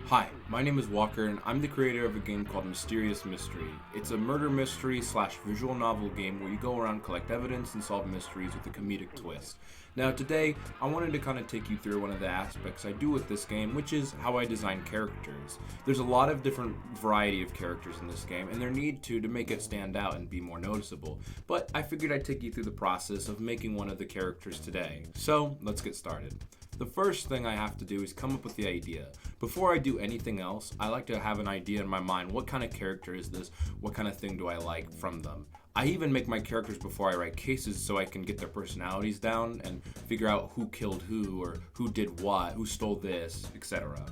Hi, my name is Walker and I'm the creator of a game called Mysterious Mystery. It's a murder mystery slash visual novel game where you go around, collect evidence, and solve mysteries with a comedic twist. Now today, I wanted to kind of take you through one of the aspects I do with this game, which is how I design characters. There's a lot of different variety of characters in this game, and there need to make it stand out and be more noticeable. But I figured I'd take you through the process of making one of the characters today. So, let's get started. The first thing I have to do is come up with the idea. Before I do anything else, I like to have an idea in my mind. What kind of character is this? What kind of thing do I like from them? I even make my characters before I write cases so I can get their personalities down and figure out who killed who or who did what, who stole this, etc.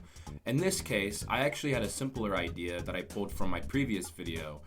In this case, I actually had a simpler idea that I pulled from my previous video.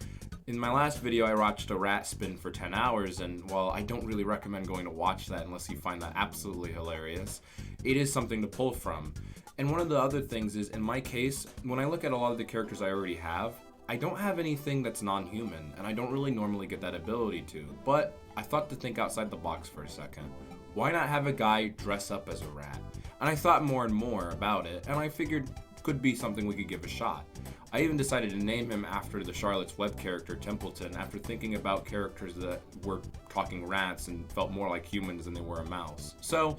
In my last video, I watched a rat spin for 10 hours, and while I don't really recommend going to watch that unless you find that absolutely hilarious, it is something to pull from. And one of the other things is, in my case, when I look at a lot of the characters I already have, I don't have anything that's non-human, and I don't really normally get that ability to, but I thought to think outside the box for a second. Why not have a guy dress up as a rat? And I thought more and more about it, and I figured could be something we could give a shot. I even decided to name him after the Charlotte's Web character Templeton after thinking about characters that were talking rats and felt more like humans than they were a mouse. So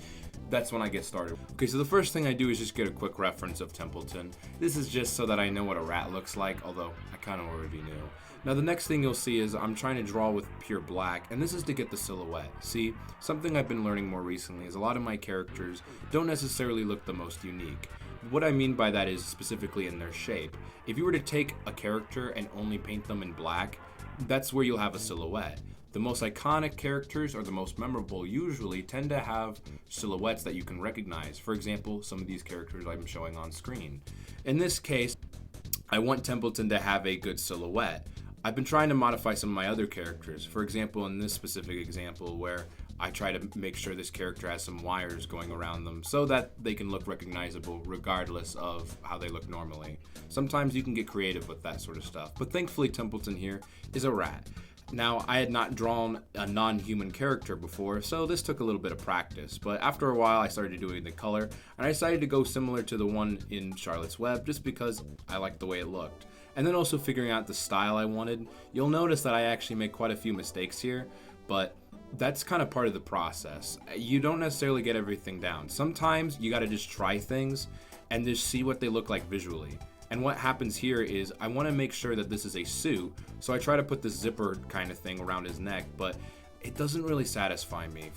that's when I get started. Okay, so the first thing I do is just get a quick reference of Templeton. This is just so that I know what a rat looks like, although I kind of already knew. Now the next thing you'll see is I'm trying to draw with pure black, and this is to get the silhouette. See, something I've been learning more recently is a lot of my characters don't necessarily look the most unique. What I mean by that is specifically in their shape. If you were to take a character and only paint them in black, that's where you'll have a silhouette. The most iconic characters or the most memorable usually tend to have silhouettes that you can recognize. For example, some of these characters I'm showing on screen. In this case, I want Templeton to have a good silhouette. I've been trying to modify some of my other characters. For example, in this specific example where I try to make sure this character has some wires going around them so that they can look recognizable regardless of how they look normally. Sometimes you can get creative with that sort of stuff, but thankfully Templeton here is a rat. Now, I had not drawn a non-human character before, so this took a little bit of practice, but after a while I started doing the color, and I decided to go similar to the one in Charlotte's Web just because I liked the way it looked. And then also figuring out the style I wanted. You'll notice that I actually make quite a few mistakes here, but that's kind of part of the process. You don't necessarily get everything down. Sometimes you gotta just try things and just see what they look like visually. And what happens here is I want to make sure that this is a suit, so I try to put this zipper kind of thing around his neck, but it doesn't really satisfy me.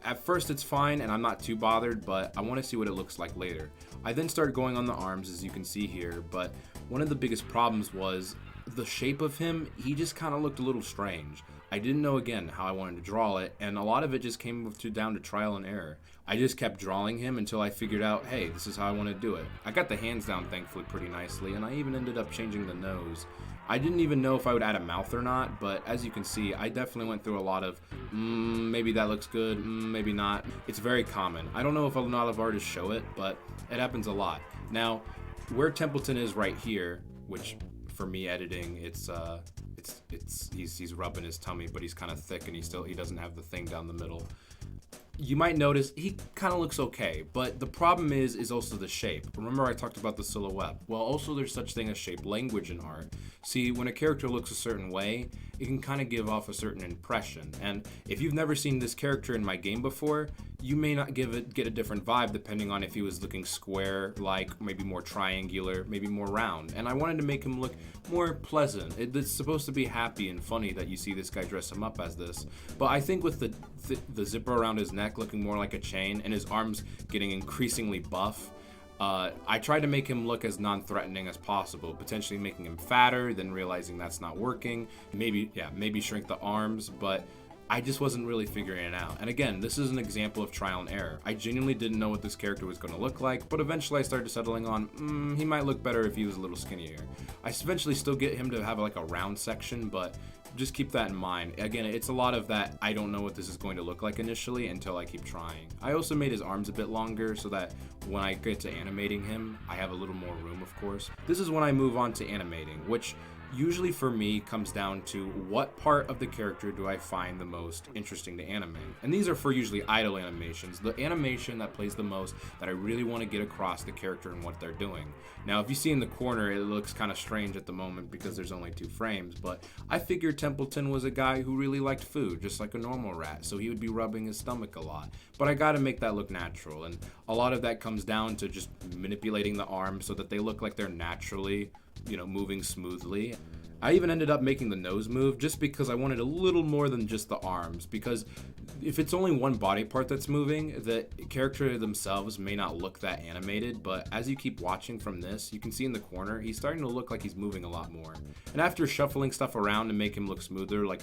At first it's fine and I'm not too bothered, but I want to see what it looks like later. I then started going on the arms, as you can see here, but one of the biggest problems was the shape of him. He just kind of looked a little strange. I didn't know, again, how I wanted to draw it, and a lot of it just came down to trial and error. I just kept drawing him until I figured out, hey, this is how I want to do it. I got the hands down, thankfully, pretty nicely, and I even ended up changing the nose. I didn't even know if I would add a mouth or not, but as you can see, I definitely went through a lot of, maybe that looks good, maybe not. It's very common. I don't know if a lot of artists show it, but it happens a lot. Now, where Templeton is right here, which for me editing, he's rubbing his tummy, but he's kind of thick and he doesn't have the thing down the middle. You might notice he kind of looks okay, but the problem is also the shape. Remember I talked about the silhouette? Well, also there's such thing as shape language in art. See, when a character looks a certain way, it can kind of give off a certain impression. And if you've never seen this character in my game before, you may not get a different vibe depending on if he was looking square, like maybe more triangular, maybe more round. And I wanted to make him look more pleasant. It's supposed to be happy and funny that you see this guy dress him up as this. But I think with the zipper around his neck looking more like a chain and his arms getting increasingly buff, I tried to make him look as non-threatening as possible, potentially making him fatter, then realizing that's not working. Maybe shrink the arms, but I just wasn't really figuring it out. And again, this is an example of trial and error. I genuinely didn't know what this character was going to look like, but eventually I started settling on, he might look better if he was a little skinnier. I eventually still get him to have like a round section, but just keep that in mind. Again, it's a lot of that I don't know what this is going to look like initially until I keep trying. I also made his arms a bit longer so that when I get to animating him, I have a little more room, of course. This is when I move on to animating, which usually for me comes down to what part of the character do I find the most interesting to animate. And these are for usually idle animations, the animation that plays the most, that I really want to get across the character and what they're doing. Now if you see in the corner, it looks kind of strange at the moment because there's only 2 frames, but I figured Templeton was a guy who really liked food, just like a normal rat, so he would be rubbing his stomach a lot. But I gotta make that look natural, and a lot of that comes down to just manipulating the arms so that they look like they're naturally, moving smoothly. I even ended up making the nose move just because I wanted a little more than just the arms, because if it's only one body part that's moving, the character themselves may not look that animated, but as you keep watching from this, you can see in the corner, he's starting to look like he's moving a lot more. And after shuffling stuff around to make him look smoother, like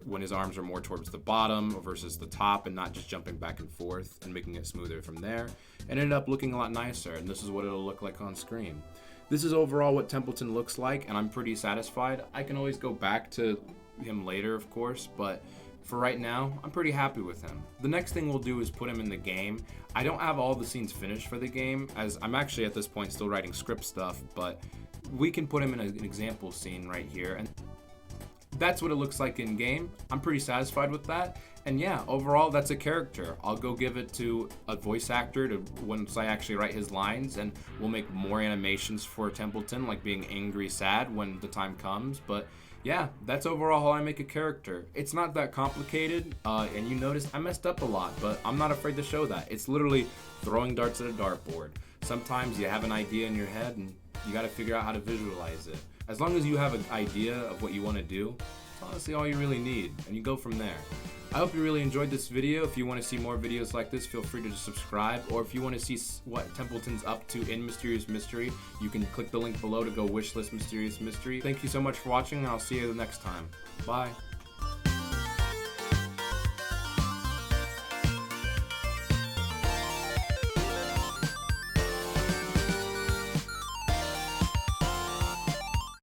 when his arms are more towards the bottom versus the top and not just jumping back and forth and making it smoother from there, it ended up looking a lot nicer, and this is what it'll look like on screen. This is overall what Templeton looks like, and I'm pretty satisfied. I can always go back to him later, of course, but for right now, I'm pretty happy with him. The next thing we'll do is put him in the game. I don't have all the scenes finished for the game, as I'm actually at this point still writing script stuff, but we can put him in an example scene right here, and that's what it looks like in game. I'm pretty satisfied with that. And yeah, overall, that's a character. I'll go give it to a voice actor once I actually write his lines, and we'll make more animations for Templeton, like being angry, sad when the time comes. But yeah, that's overall how I make a character. It's not that complicated, and you notice I messed up a lot, but I'm not afraid to show that. It's literally throwing darts at a dartboard. Sometimes you have an idea in your head, and you gotta figure out how to visualize it. As long as you have an idea of what you want to do, it's honestly all you really need, and you go from there. I hope you really enjoyed this video. If you want to see more videos like this, feel free to subscribe, or if you want to see what Templeton's up to in Mysterious Mystery, you can click the link below to go wishlist Mysterious Mystery. Thank you so much for watching, and I'll see you next time. Bye.